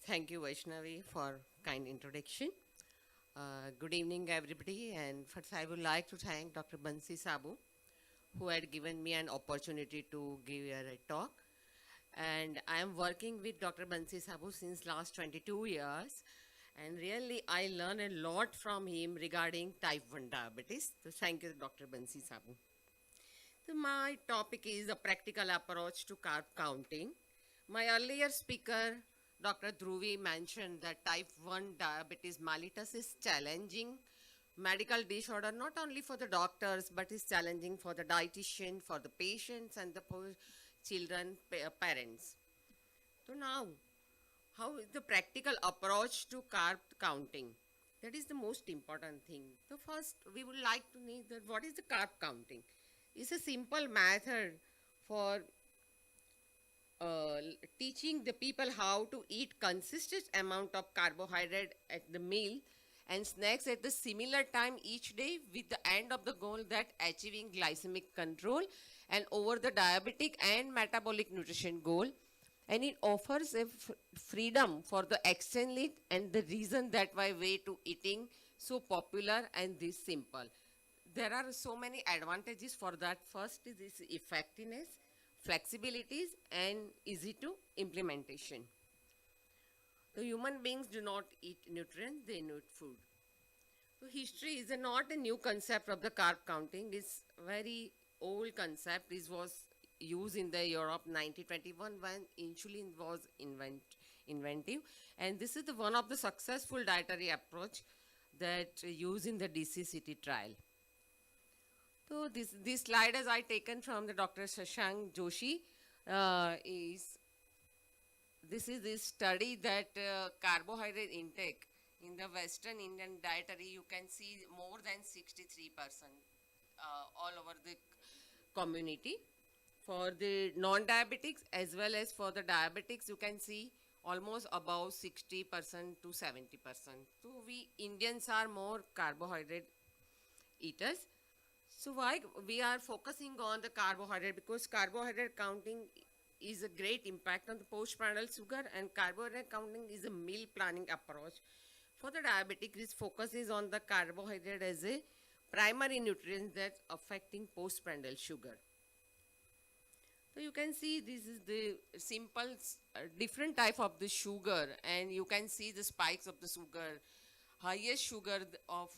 Thank you, Vaishnavi, for kind introduction. Good evening, everybody. And first, I would like to thank Dr. Bansi Sabu, who had given me an opportunity to give here a talk. And I am working with Dr. Bansi Sabu since last 22 years. And really, I learned a lot from him regarding type 1 diabetes. So thank you, Dr. Bansi Sabu. So my topic is a practical approach to carb counting. My earlier speaker, Dr. Dhruvi, mentioned that type 1 diabetes mellitus is challenging medical disorder not only for the doctors but is challenging for the dietitian, for the patients and the children, parents. So now, how is the practical approach to carb counting? That is the most important thing. So first, we would like to know that what is the carb counting? It's a simple method for uh, teaching the people how to eat consistent amount of carbohydrate at the meal and snacks at the similar time each day with the end of the goal that achieving glycemic control and over the diabetic and metabolic nutrition goal, and it offers a freedom for the exchange and the reason that why way to eating so popular and this simple. There are so many advantages for that. First is this effectiveness, flexibilities and easy to implementation. The human beings do not eat nutrients, they need food. So history is not a new concept of the carb counting. It's very old concept. This was used in the Europe 1921 when insulin was inventive, and this is the one of the successful dietary approach that used in the DCCT trial. So this slide as I taken from the Dr. Shashank Joshi is this is this study that carbohydrate intake in the Western Indian dietary, you can see more than 63% all over the community. For the non-diabetics as well as for the diabetics, you can see almost above 60% to 70%. So we Indians are more carbohydrate eaters. So why we are focusing on the carbohydrate? Because carbohydrate counting is a great impact on the postprandial sugar, and carbohydrate counting is a meal planning approach. For the diabetic, this focuses on the carbohydrate as a primary nutrient that's affecting postprandial sugar. So you can see this is the simple different type of the sugar, and you can see the spikes of the sugar. Highest sugar of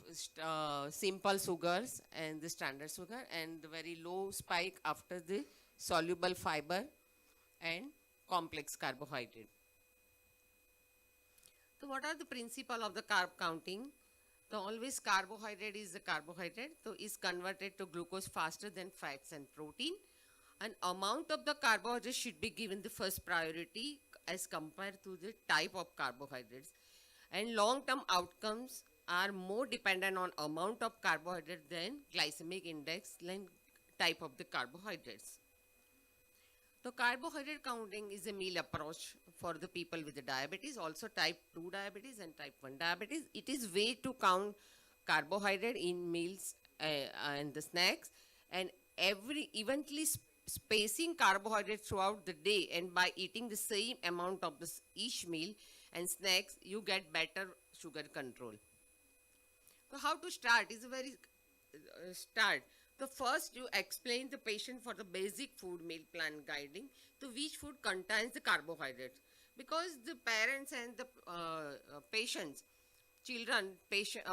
simple sugars and the standard sugar, and the very low spike after the soluble fiber and complex carbohydrate. So what are the principle of the carb counting? The always carbohydrate is the carbohydrate, so is converted to glucose faster than fats and protein. An amount of the carbohydrates should be given the first priority as compared to the type of carbohydrates. And long-term outcomes are more dependent on amount of carbohydrate than glycemic index and type of the carbohydrates. So carbohydrate counting is a meal approach for the people with the diabetes, also type 2 diabetes and type 1 diabetes. It is way to count carbohydrate in meals and the snacks, and every eventually spacing carbohydrate throughout the day, and by eating the same amount of this each meal and snacks, you get better sugar control. So how to start is a very start. So first you explain the patient for the basic food meal plan guiding to which food contains the carbohydrates, because the parents and the patients, children,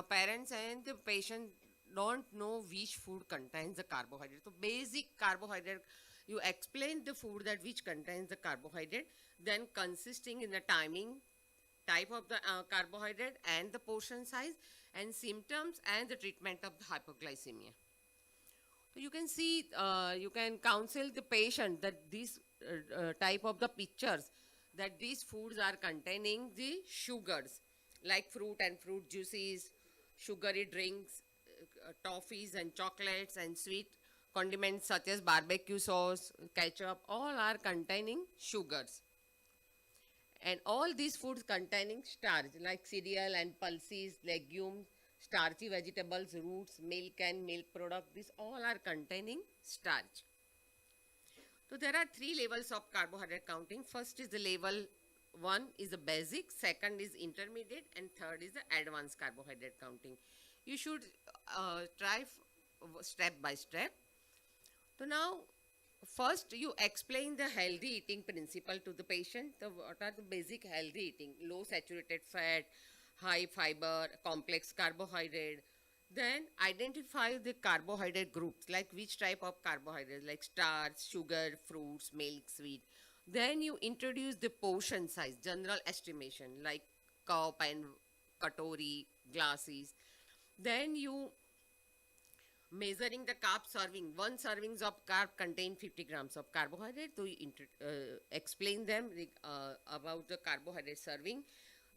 parents and the patient don't know which food contains the carbohydrate. So basic carbohydrate, you explain the food that which contains the carbohydrate, then consisting in the timing, type of the carbohydrate and the portion size and symptoms and the treatment of the hypoglycemia. So you can see, you can counsel the patient that this type of the pictures, that these foods are containing the sugars like fruit and fruit juices, sugary drinks, toffees and chocolates and sweet condiments such as barbecue sauce, ketchup, all are containing sugars. And all these foods containing starch like cereal and pulses, legumes, starchy vegetables, roots, milk and milk products, these all are containing starch. So there are three levels of carbohydrate counting. First is the level one is the basic, second is intermediate, and third is the advanced carbohydrate counting. You should try step by step. So now, first you explain the healthy eating principle to the patient. What are the basic healthy eating? Low saturated fat, high fiber, complex carbohydrate. Then identify the carbohydrate groups, like which type of carbohydrates, like starch, sugar, fruits, milk, sweet. Then you introduce the portion size, general estimation, like cup and katori, glasses. Then you measuring the carb serving. One servings of carb contain 50 grams of carbohydrate. So you explain them about the carbohydrate serving.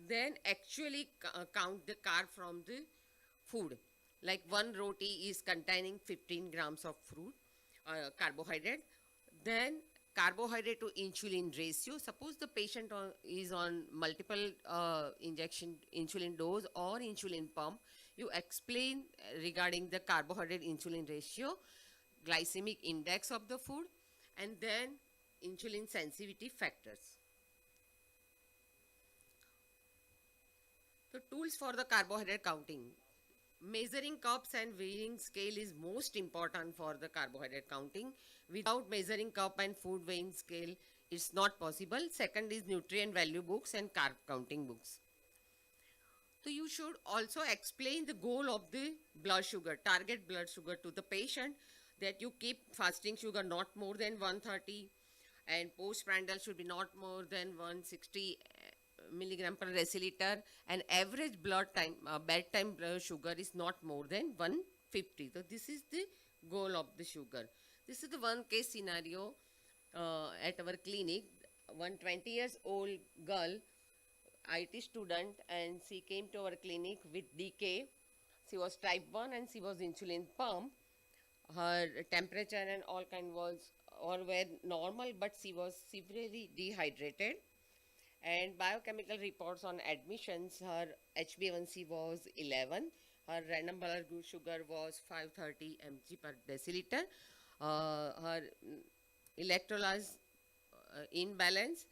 Then actually count the carb from the food. Like one roti is containing 15 grams of fruit carbohydrate. Then carbohydrate to insulin ratio. Suppose the patient is on multiple injection insulin dose or insulin pump, you explain regarding the carbohydrate insulin ratio, glycemic index of the food, and then insulin sensitivity factors. The tools for the carbohydrate counting. Measuring cups and weighing scale is most important for the carbohydrate counting. Without measuring cup and food weighing scale, it's not possible. Second is nutrient value books and carb counting books. So you should also explain the goal of the blood sugar, target blood sugar to the patient, that you keep fasting sugar not more than 130 and postprandial should be not more than 160 milligram per deciliter, and average blood time, bedtime blood sugar is not more than 150. So this is the goal of the sugar. This is the one case scenario at our clinic. One 20 years old girl, IT student, and she came to our clinic with DK. She was type 1 and she was insulin pump. Her temperature and all were normal, but she was severely dehydrated. And biochemical reports on admissions, her HbA1c was 11. Her random blood sugar was 530 mg per deciliter. Her electrolytes imbalance,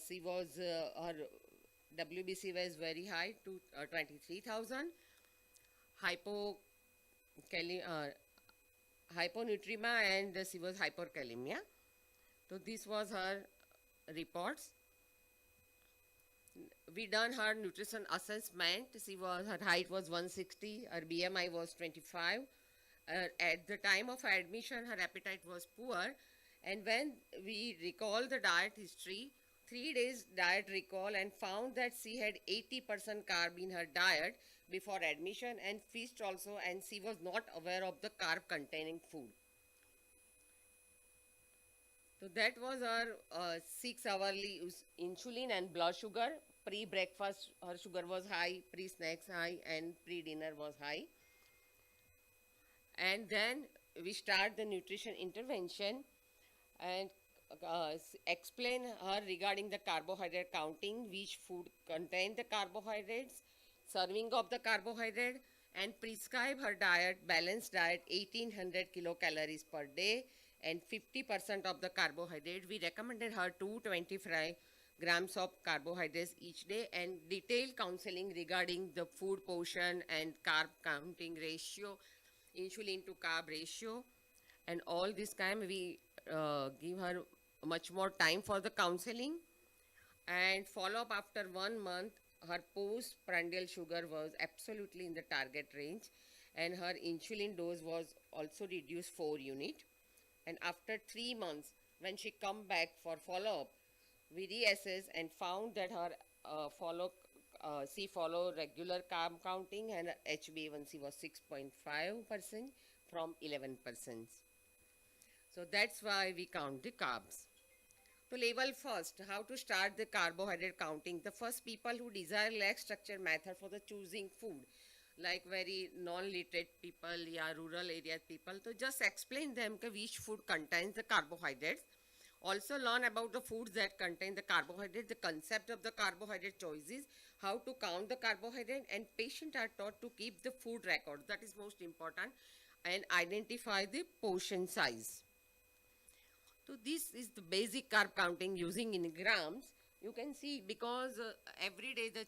she was her WBC was very high, to 23,000. Hyponatremia, and she was hyperkalemia. So this was her reports. We done her nutrition assessment. Her height was 160, her BMI was 25. At the time of admission, her appetite was poor. And when we recall the diet history, 3 days diet recall, and found that she had 80% carb in her diet before admission, and feast also, and she was not aware of the carb containing food. So that was her 6 hourly insulin and blood sugar. Pre-breakfast her sugar was high, pre-snacks high, and pre-dinner was high. And then we start the nutrition intervention and explain her regarding the carbohydrate counting, which food contain the carbohydrates, serving of the carbohydrate, and prescribe her diet, balanced diet, 1800 kilocalories per day and 50% of the carbohydrate. We recommended her 225 grams of carbohydrates each day, and detailed counseling regarding the food portion and carb counting ratio, insulin to carb ratio, and all this time we give her much more time for the counseling, and follow up after 1 month. Her postprandial sugar was absolutely in the target range, and her insulin dose was also reduced 4 units. And after 3 months, when she come back for follow up, we reassess and found that her she follow regular carb counting, and HbA1c was 6.5% from 11%. So that's why we count the carbs. So level first, how to start the carbohydrate counting. The first people who desire less structured method for the choosing food, like very non-literate people, rural area people, so just explain them which food contains the carbohydrates. Also learn about the foods that contain the carbohydrate, the concept of the carbohydrate choices, how to count the carbohydrate, and patients are taught to keep the food record. That is most important, and identify the portion size. So this is the basic carb counting using in grams. You can see because every day the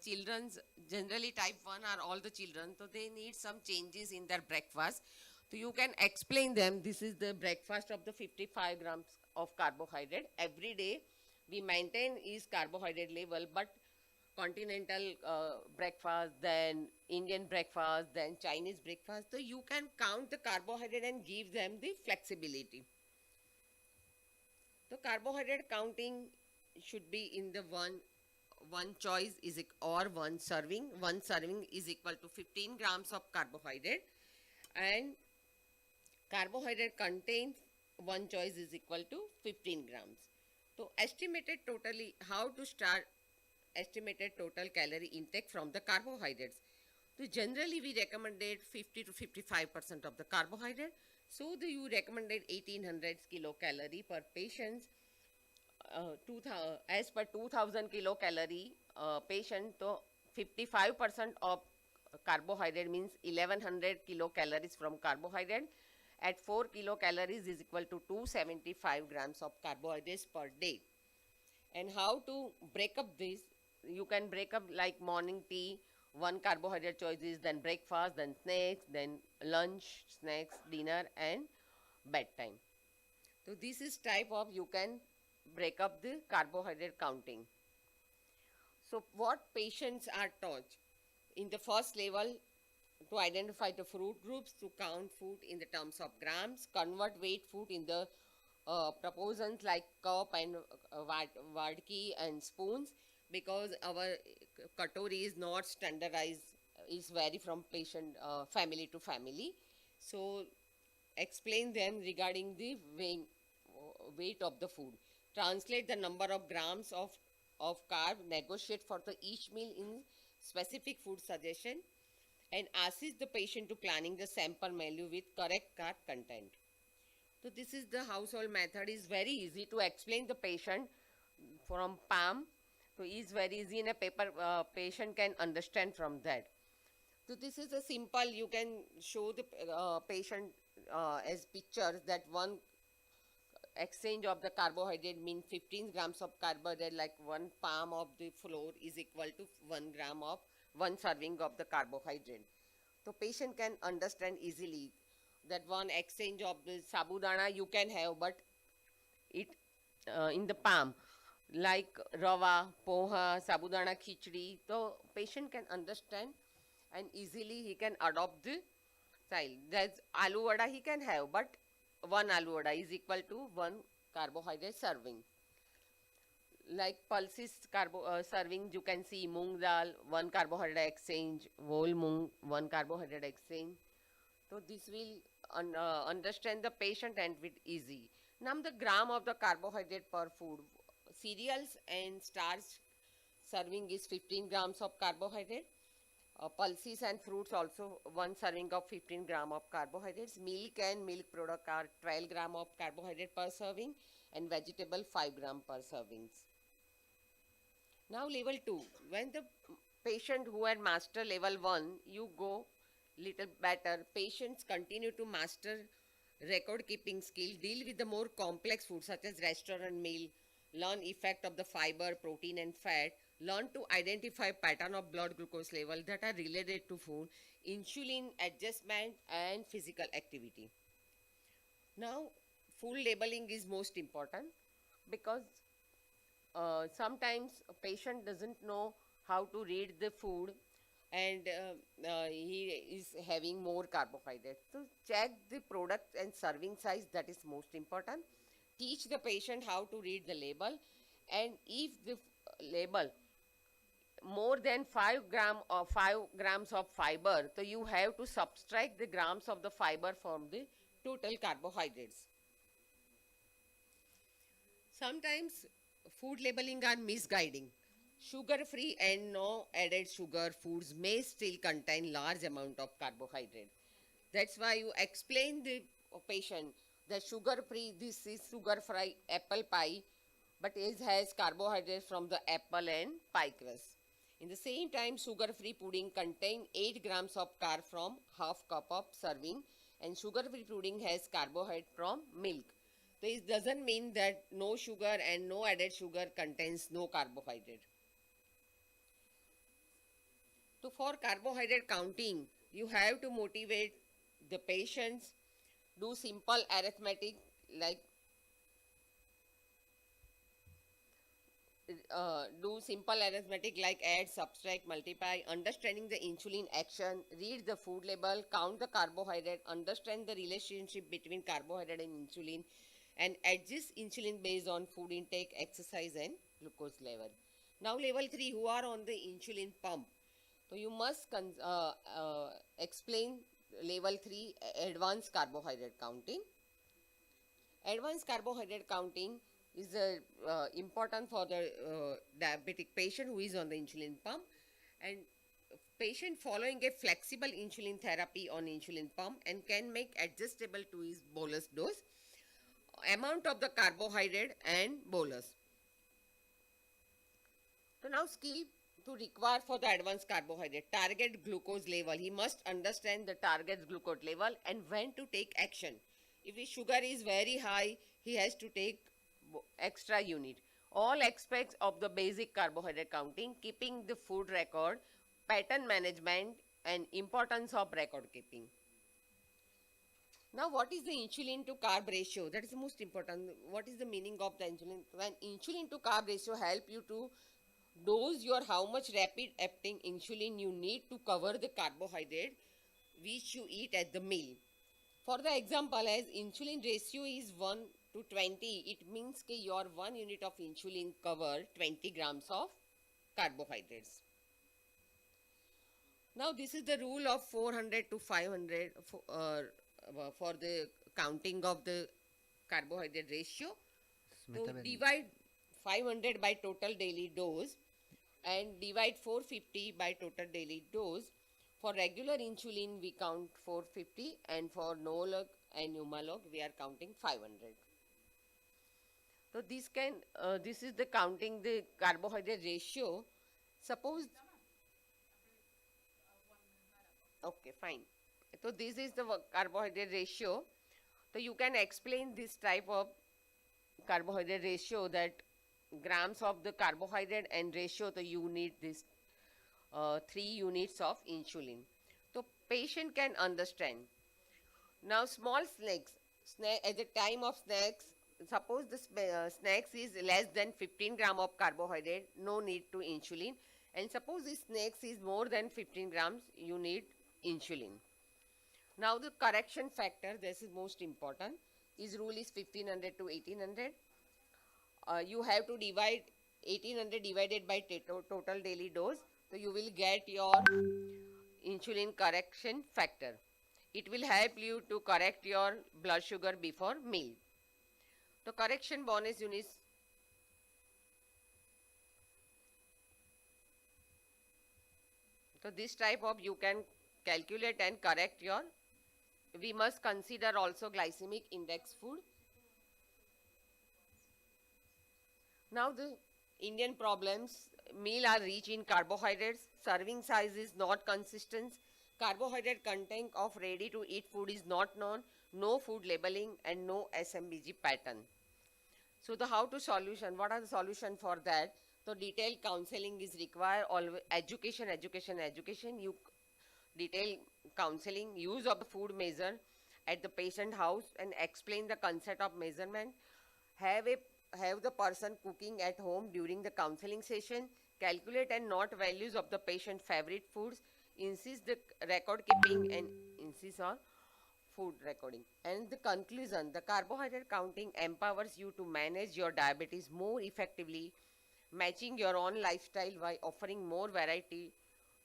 children's generally type 1 are all the children, so they need some changes in their breakfast. So you can explain them this is the breakfast of the 55 grams of carbohydrate. Every day we maintain is carbohydrate level, but continental breakfast, then Indian breakfast, then Chinese breakfast. So you can count the carbohydrate and give them the flexibility. So carbohydrate counting should be in the one choice is or one serving. One serving is equal to 15 grams of carbohydrate, and carbohydrate contains one choice is equal to 15 grams. So estimated totally how to start estimated total calorie intake from the carbohydrates. So generally we recommended 50 to 55% of the carbohydrate. So you recommended 1800 kilocalorie per patient. 2000 as per 2000 kilocalorie patient, so 55% of carbohydrate means 1100 kilocalories from carbohydrate. At 4 kilocalories is equal to 275 grams of carbohydrates per day. And how to break up this? You can break up like morning tea, one carbohydrate choices, then breakfast, then snacks, then lunch, snacks, dinner, and bedtime. So this is type of you can break up the carbohydrate counting. So what patients are taught in the first level to identify the fruit groups, to count food in the terms of grams, convert weight food in the proportions like cup and wadki and spoons, because our katori is not standardized, is vary from patient family to family. So explain them regarding the weight of the food. Translate the number of grams of carb, negotiate for the each meal in specific food suggestion, and assist the patient to planning the sample menu with correct carb content. So this is the household method, is very easy to explain the patient from palm. So is very easy in a paper, patient can understand from that. So this is a simple, you can show the patient as pictures that one exchange of the carbohydrate mean 15 grams of carbohydrate, like one palm of the flour is equal to 1 gram of one serving of the carbohydrate. So patient can understand easily that one exchange of the sabudana you can have, but it in the palm like rava, poha, sabudana khichdi. So patient can understand and easily he can adopt the style. There's aloo vada he can have, but one aloo vada is equal to one carbohydrate serving. Like pulses serving, you can see moong dal, one carbohydrate exchange, whole moong, one carbohydrate exchange. So this will understand the patient and with easy. Now the gram of the carbohydrate per food. Cereals and starch serving is 15 grams of carbohydrate. Pulses and fruits also one serving of 15 gram of carbohydrates. Milk and milk product are 12 gram of carbohydrate per serving, and vegetable 5 gram per servings. Now level 2, when the patient who had master level 1, you go little better. Patients continue to master record keeping skill, deal with the more complex food such as restaurant meal, learn effect of the fiber, protein and fat, learn to identify pattern of blood glucose level that are related to food, insulin adjustment and physical activity. Now food labeling is most important, because sometimes a patient doesn't know how to read the food, and he is having more carbohydrates. So check the product and serving size, that is most important. Teach the patient how to read the label, and if the label more than 5 grams of fiber, so you have to subtract the grams of the fiber from the total carbohydrates. Sometimes food labeling are misguiding. Sugar-free and no added sugar foods may still contain large amount of carbohydrate. That's why you explain the patient that sugar-free, this is sugar-free apple pie, but it has carbohydrates from the apple and pie crust. In the same time, sugar-free pudding contain 8 grams of carb from half cup of serving, and sugar-free pudding has carbohydrate from milk. This doesn't mean that no sugar and no added sugar contains no carbohydrate. So for carbohydrate counting, you have to motivate the patients, do simple arithmetic like add, subtract, multiply, understanding the insulin action, read the food label, count the carbohydrate, understand the relationship between carbohydrate and insulin, and adjust insulin based on food intake, exercise, and glucose level. Now level 3, who are on the insulin pump. So you must explain level 3 advanced carbohydrate counting. Advanced carbohydrate counting is important for the diabetic patient who is on the insulin pump, and patient following a flexible insulin therapy on insulin pump and can make adjustable to his bolus dose, amount of the carbohydrate and bolus. So now skill to require for the advanced carbohydrate: target glucose level. He must understand the target glucose level and when to take action. If his sugar is very high, he has to take extra unit. All aspects of the basic carbohydrate counting, keeping the food record, pattern management, and importance of record keeping. Now, what is the insulin to carb ratio? That is the most important. What is the meaning of the insulin? When insulin to carb ratio help you to dose your how much rapid acting insulin you need to cover the carbohydrate which you eat at the meal. For the example, as insulin ratio is 1 to 20, it means that your 1 unit of insulin cover 20 grams of carbohydrates. Now this is the rule of 400 to 500 for the counting of the carbohydrate ratio. So divide 500 by total daily dose and divide 450 by total daily dose. For regular insulin, we count 450, and for Nolog and Humalog, we are counting 500. So this is the counting the carbohydrate ratio. Suppose, okay, fine. So this is the carbohydrate ratio. So you can explain this type of carbohydrate ratio, that grams of the carbohydrate and ratio, so you need this 3 units of insulin. So patient can understand. Now small snacks, at the time of snacks, suppose the snacks is less than 15 gram of carbohydrate, no need to insulin. And suppose the snacks is more than 15 grams, you need insulin. Now the correction factor, this is most important. His rule is 1500 to 1800. You have to divide 1800 divided by total daily dose. So you will get your insulin correction factor. It will help you to correct your blood sugar before meal. The correction bonus units. So this type of you can calculate and correct your. We must consider also glycemic index food. Now the Indian problems, meal are rich in carbohydrates, serving size is not consistent, carbohydrate content of ready to eat food is not known, no food labeling, and no SMBG pattern. So the how to solution, what are the solution for that? So detailed counseling is required, always education, you detailed counseling, use of the food measure at the patient house and explain the concept of measurement, have the person cooking at home during the counseling session, calculate and note values of the patient favorite foods, insist the record keeping and insist on food recording. And the conclusion, the carbohydrate counting empowers you to manage your diabetes more effectively, matching your own lifestyle by offering more variety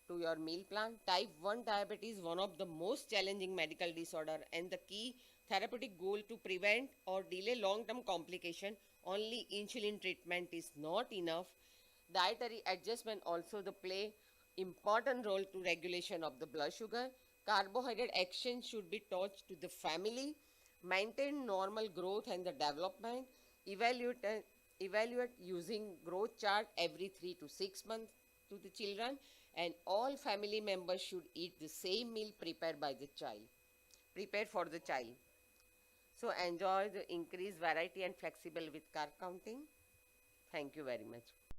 to your meal plan. Type 1 diabetes is one of the most challenging medical disorder, and the key therapeutic goal to prevent or delay long-term complication. Only insulin treatment is not enough. Dietary adjustment also play important role to regulation of the blood sugar. Carbohydrate action should be taught to the family. Maintain normal growth and the development. Evaluate using growth chart every 3 to 6 months to the children, and all family members should eat the same meal prepared for the child. So enjoy the increased variety and flexible with car counting. Thank you very much.